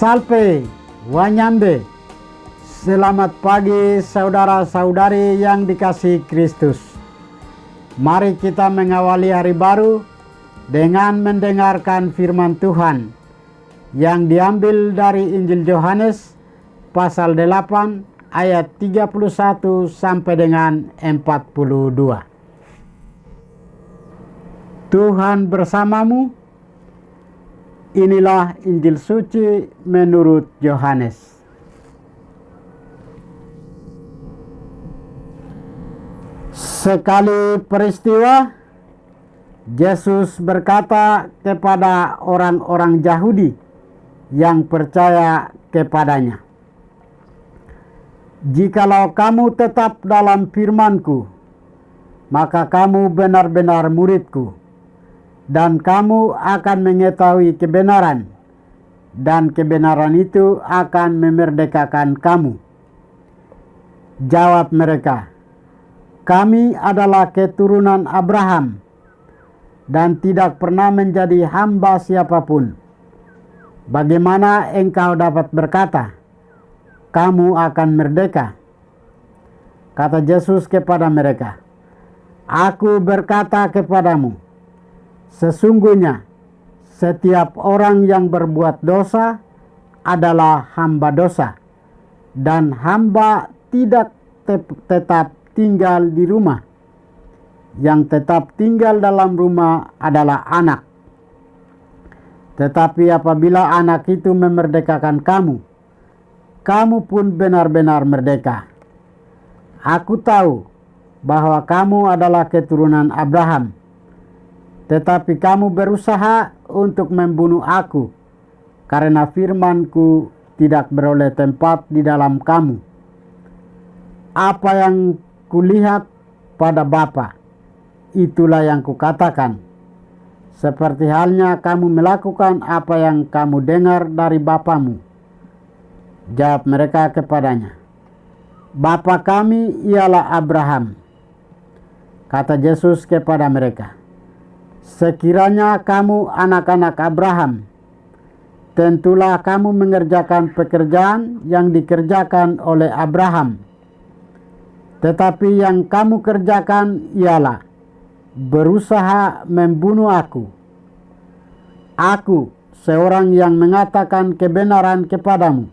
Salve, Wanyambe. Selamat pagi saudara-saudari yang dikasihi Kristus. Mari kita mengawali hari baru dengan mendengarkan firman Tuhan yang diambil dari Injil Yohanes pasal 8 ayat 31 sampai dengan 42. Tuhan bersamamu. Inilah Injil suci menurut Yohanes. Sekali peristiwa, Yesus berkata kepada orang-orang Yahudi yang percaya kepadanya, "Jikalau kamu tetap dalam firman-Ku, maka kamu benar-benar murid-Ku, dan kamu akan mengetahui kebenaran, dan kebenaran itu akan memerdekakan kamu." Jawab mereka, "Kami adalah keturunan Abraham dan tidak pernah menjadi hamba siapapun. Bagaimana engkau dapat berkata, kamu akan merdeka?" Kata Yesus kepada mereka, "Aku berkata kepadamu, sesungguhnya setiap orang yang berbuat dosa adalah hamba dosa, dan hamba tidak tetap tinggal di rumah. Yang tetap tinggal dalam rumah adalah anak. Tetapi apabila anak itu memerdekakan kamu, kamu pun benar-benar merdeka. Aku tahu bahwa kamu adalah keturunan Abraham, tetapi kamu berusaha untuk membunuh aku, karena firman-Ku tidak beroleh tempat di dalam kamu. Apa yang kulihat pada Bapa, itulah yang kukatakan. Seperti halnya kamu melakukan apa yang kamu dengar dari bapamu." Jawab mereka kepadanya, "Bapa kami ialah Abraham." Kata Yesus kepada mereka, "Sekiranya kamu anak-anak Abraham, tentulah kamu mengerjakan pekerjaan yang dikerjakan oleh Abraham. Tetapi yang kamu kerjakan ialah berusaha membunuh aku. Aku seorang yang mengatakan kebenaran kepadamu,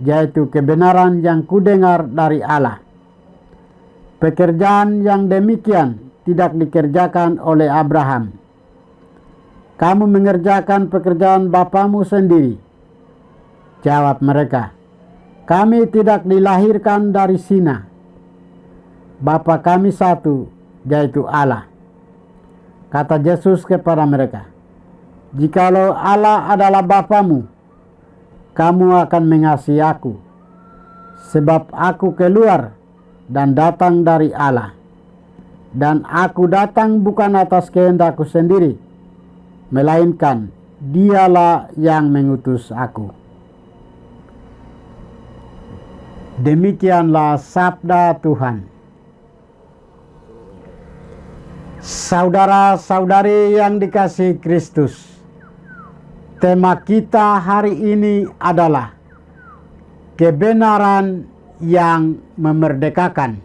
yaitu kebenaran yang kudengar dari Allah. Pekerjaan yang demikian tidak dikerjakan oleh Abraham. Kamu mengerjakan pekerjaan bapamu sendiri." Jawab mereka, "Kami tidak dilahirkan dari zina. Bapa kami satu, yaitu Allah." Kata Yesus kepada mereka, "Jikalau Allah adalah Bapamu, kamu akan mengasihi aku, sebab aku keluar dan datang dari Allah. Dan aku datang bukan atas kehendakku sendiri, melainkan Dialah yang mengutus aku." Demikianlah sabda Tuhan. Saudara-saudari yang dikasihi Kristus, tema kita hari ini adalah kebenaran yang memerdekakan.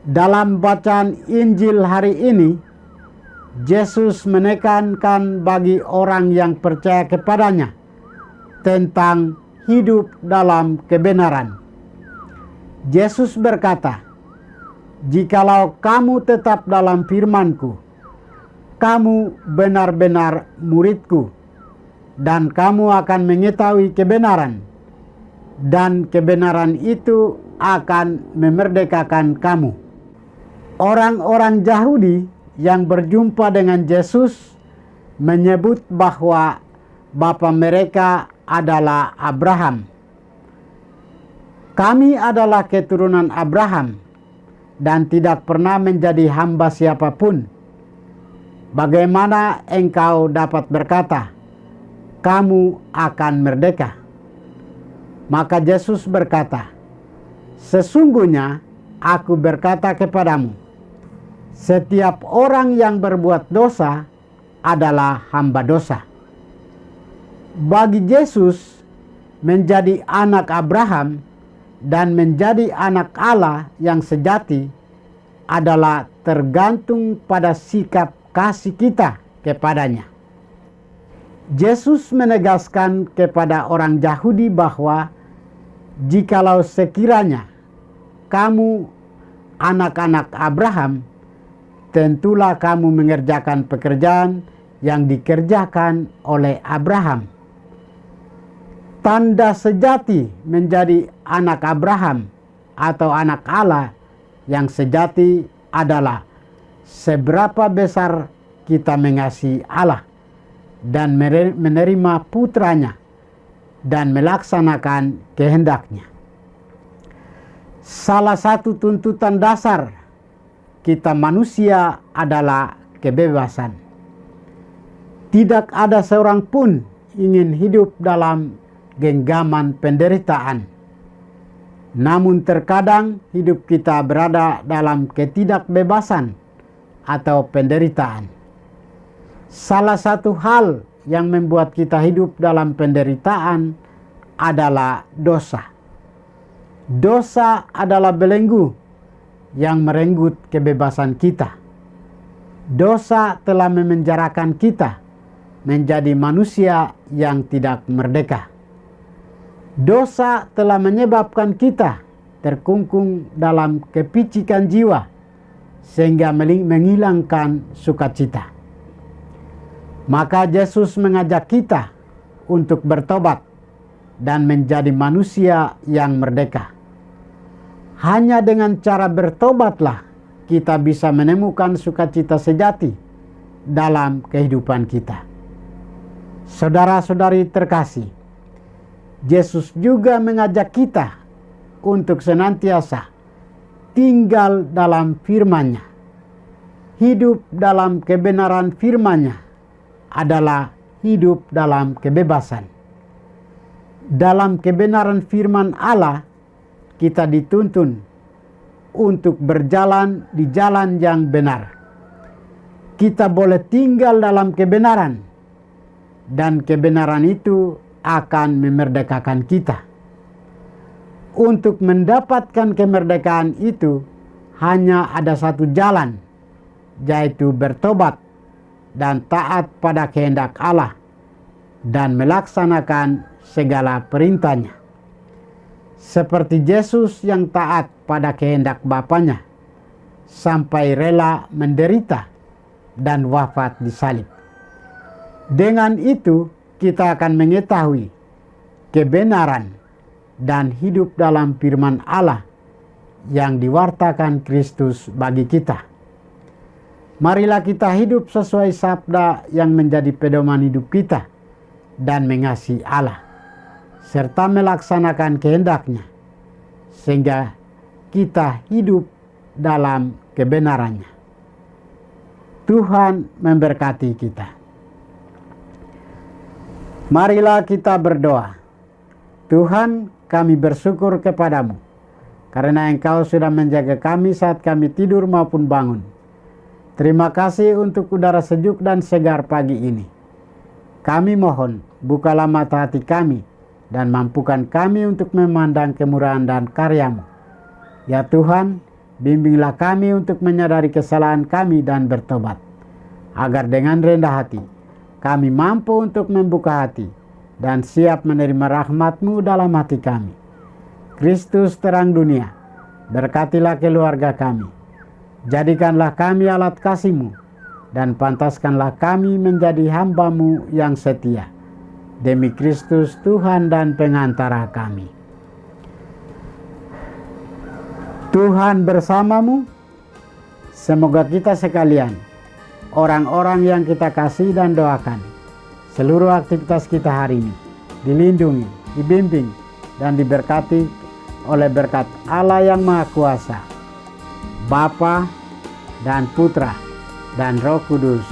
Dalam bacaan Injil hari ini, Yesus menekankan bagi orang yang percaya kepadanya tentang hidup dalam kebenaran. Yesus berkata, "Jikalau kamu tetap dalam firman-Ku, kamu benar-benar murid-Ku, dan kamu akan mengetahui kebenaran, dan kebenaran itu akan memerdekakan kamu." Orang-orang Yahudi yang berjumpa dengan Yesus menyebut bahwa bapa mereka adalah Abraham. "Kami adalah keturunan Abraham dan tidak pernah menjadi hamba siapapun. Bagaimana engkau dapat berkata, kamu akan merdeka?" Maka Yesus berkata, "Sesungguhnya aku berkata kepadamu, setiap orang yang berbuat dosa adalah hamba dosa. Bagi Yesus, menjadi anak Abraham dan menjadi anak Allah yang sejati adalah tergantung pada sikap kasih kita kepadanya. Yesus menegaskan kepada orang Yahudi bahwa jikalau sekiranya kamu anak-anak Abraham, tentulah kamu mengerjakan pekerjaan yang dikerjakan oleh Abraham. Tanda sejati menjadi anak Abraham atau anak Allah yang sejati adalah seberapa besar kita mengasihi Allah dan menerima putranya dan melaksanakan kehendaknya. Salah satu tuntutan dasar kita manusia adalah kebebasan. Tidak ada seorang pun ingin hidup dalam genggaman penderitaan. Namun terkadang hidup kita berada dalam ketidakbebasan atau penderitaan. Salah satu hal yang membuat kita hidup dalam penderitaan adalah dosa. Dosa adalah belenggu yang merenggut kebebasan kita. Dosa telah memenjarakan kita menjadi manusia yang tidak merdeka. Dosa telah menyebabkan kita terkungkung dalam kepicikan jiwa sehingga menghilangkan sukacita. Maka Yesus mengajak kita untuk bertobat dan menjadi manusia yang merdeka. Hanya dengan cara bertobatlah kita bisa menemukan sukacita sejati dalam kehidupan kita. Saudara-saudari terkasih, Yesus juga mengajak kita untuk senantiasa tinggal dalam firman-Nya. Hidup dalam kebenaran firman-Nya adalah hidup dalam kebebasan. Dalam kebenaran firman Allah, kita dituntun untuk berjalan di jalan yang benar. Kita boleh tinggal dalam kebenaran, dan kebenaran itu akan memerdekakan kita. Untuk mendapatkan kemerdekaan itu hanya ada satu jalan, yaitu bertobat dan taat pada kehendak Allah dan melaksanakan segala perintahnya. Seperti Yesus yang taat pada kehendak Bapanya sampai rela menderita dan wafat di salib. Dengan itu kita akan mengetahui kebenaran dan hidup dalam firman Allah yang diwartakan Kristus bagi kita. Marilah kita hidup sesuai sabda yang menjadi pedoman hidup kita dan mengasihi Allah serta melaksanakan kehendak-Nya sehingga kita hidup dalam kebenarannya. Tuhan memberkati kita. Marilah kita berdoa. Tuhan, kami bersyukur kepadamu karena Engkau sudah menjaga kami saat kami tidur maupun bangun. Terima kasih untuk udara sejuk dan segar pagi ini. Kami mohon, bukalah mata hati kami dan mampukan kami untuk memandang kemurahan dan karya-Mu. Ya Tuhan, bimbinglah kami untuk menyadari kesalahan kami dan bertobat, agar dengan rendah hati kami mampu untuk membuka hati dan siap menerima rahmat-Mu dalam hati kami. Kristus terang dunia, berkatilah keluarga kami. Jadikanlah kami alat kasih-Mu dan pantaskanlah kami menjadi hamba-Mu yang setia. Demi Kristus Tuhan dan pengantara kami. Tuhan bersamamu. Semoga kita sekalian, orang-orang yang kita kasih dan doakan, seluruh aktivitas kita hari ini dilindungi, dibimbing, dan diberkati oleh berkat Allah yang Maha Kuasa, Bapa dan Putra dan Roh Kudus.